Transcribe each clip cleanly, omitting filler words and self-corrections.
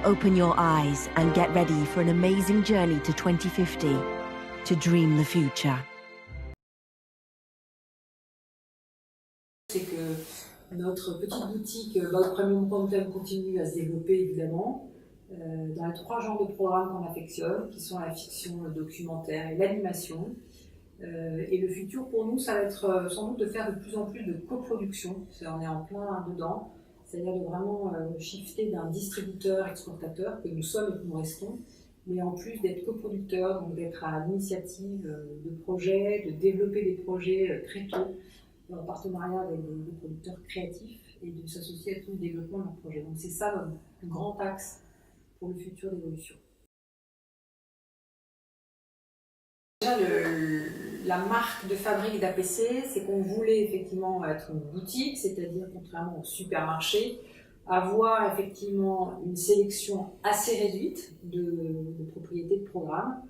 open your eyes and get ready for an amazing journey to 2050 to dream the future. C'est que notre petite boutique About Premium Content continue à se développer évidemment dans les 3 genres de programmes qu'on affectionne, qui sont la fiction, le documentaire et l'animation. Et le futur pour nous, ça va être sans doute de faire de plus en plus de coproduction. On est en plein dedans, c'est-à-dire de vraiment shifter d'un distributeur-exportateur que nous sommes et que nous restons, mais en plus d'être coproducteur, donc d'être à l'initiative de projets, de développer des projets très tôt en partenariat avec des producteurs créatifs et de s'associer à tout le développement de leurs projets. Donc c'est ça notre plus grand axe pour le futur d'évolution. Déjà, la marque de fabrique d'APC, c'est qu'on voulait effectivement être une boutique, c'est-à-dire contrairement au supermarché, avoir effectivement une sélection assez réduite de propriétés de programmes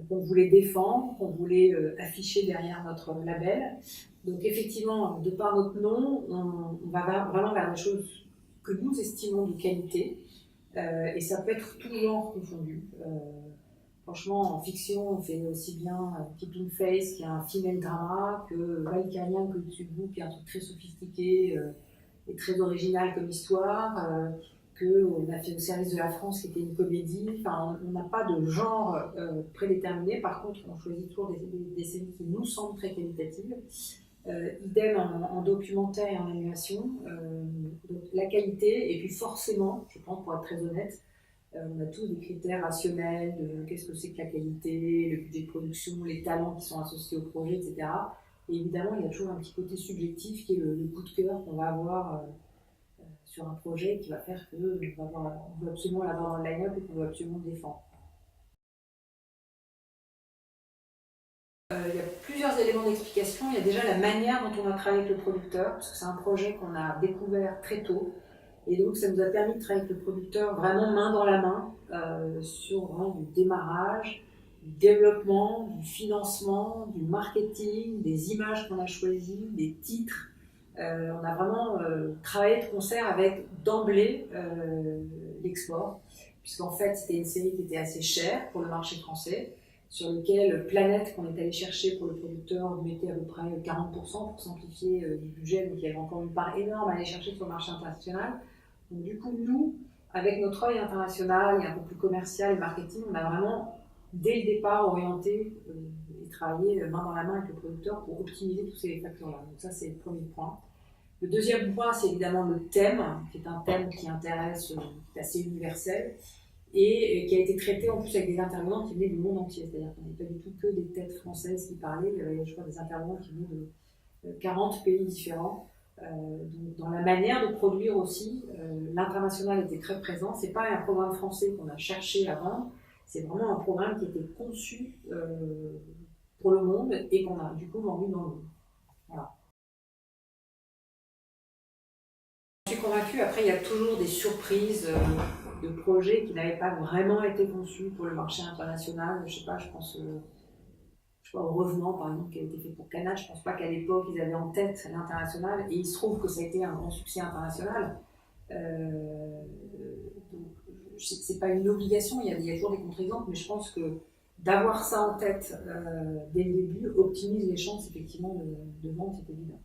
qu'on voulait défendre, qu'on voulait afficher derrière notre label. Donc effectivement, de par notre nom, on va vraiment vers des choses que nous estimons de qualité, et ça peut être tout genre confondu. Franchement, en fiction, on fait aussi bien Keeping Face, qui est un female drama, que Valkyrian, que Tsubu, qui est un truc très sophistiqué et très original comme histoire, qu'on a fait au service de la France, qui était une comédie. Enfin, on n'a pas de genre prédéterminé. Par contre, on choisit toujours des séries qui nous semblent très qualitatives. Idem en documentaire et en animation. Donc la qualité, et puis forcément, je pense, pour être très honnête, on a tous des critères rationnels de qu'est-ce que c'est que la qualité, le budget de production, les talents qui sont associés au projet, etc. Et évidemment, il y a toujours un petit côté subjectif qui est le coup de cœur qu'on va avoir sur un projet qui va faire qu'on veut absolument l'avoir dans le line-up et qu'on veut absolument le défendre. Il y a plusieurs éléments d'explication. Il y a déjà la manière dont on a travaillé avec le producteur, parce que c'est un projet qu'on a découvert très tôt. Et donc, ça nous a permis de travailler avec le producteur vraiment main dans la main sur vraiment du démarrage, du développement, du financement, du marketing, des images qu'on a choisies, des titres. On a vraiment travaillé de concert avec d'emblée l'export, puisqu'en fait, c'était une série qui était assez chère pour le marché français, sur lequel Planète, qu'on est allé chercher pour le producteur, mettait à peu près 40% pour simplifier du budget, donc il y avait encore une part énorme à aller chercher sur le marché international. Donc du coup, nous, avec notre œil international et un peu plus commercial et marketing, on a vraiment, dès le départ, orienté et travaillé main dans la main avec le producteur pour optimiser tous ces facteurs-là. Donc ça, c'est le premier point. Le deuxième point, c'est évidemment le thème, qui est un thème qui intéresse, qui est assez universel, et qui a été traité en plus avec des intervenants qui venaient du monde entier. C'est-à-dire qu'on n'avait pas du tout que des têtes françaises qui parlaient, il y avait, je crois, des intervenants qui venaient de 40 pays différents. Donc dans la manière de produire aussi, l'international était très présent. C'est pas un programme français qu'on a cherché à vendre, c'est vraiment un programme qui était conçu pour le monde et qu'on a du coup vendu dans le monde. Voilà. Je suis convaincue, après il y a toujours des surprises de projets qui n'avaient pas vraiment été conçus pour le marché international. Je sais pas, je pense au Revenant, par exemple, qui a été fait pour Canal. Je ne pense pas qu'à l'époque, ils avaient en tête l'international. Et il se trouve que ça a été un grand succès international. Donc, ce n'est pas une obligation, il y a toujours des contre-exemples, mais je pense que d'avoir ça en tête dès le début optimise les chances, effectivement, de vente, c'est évident.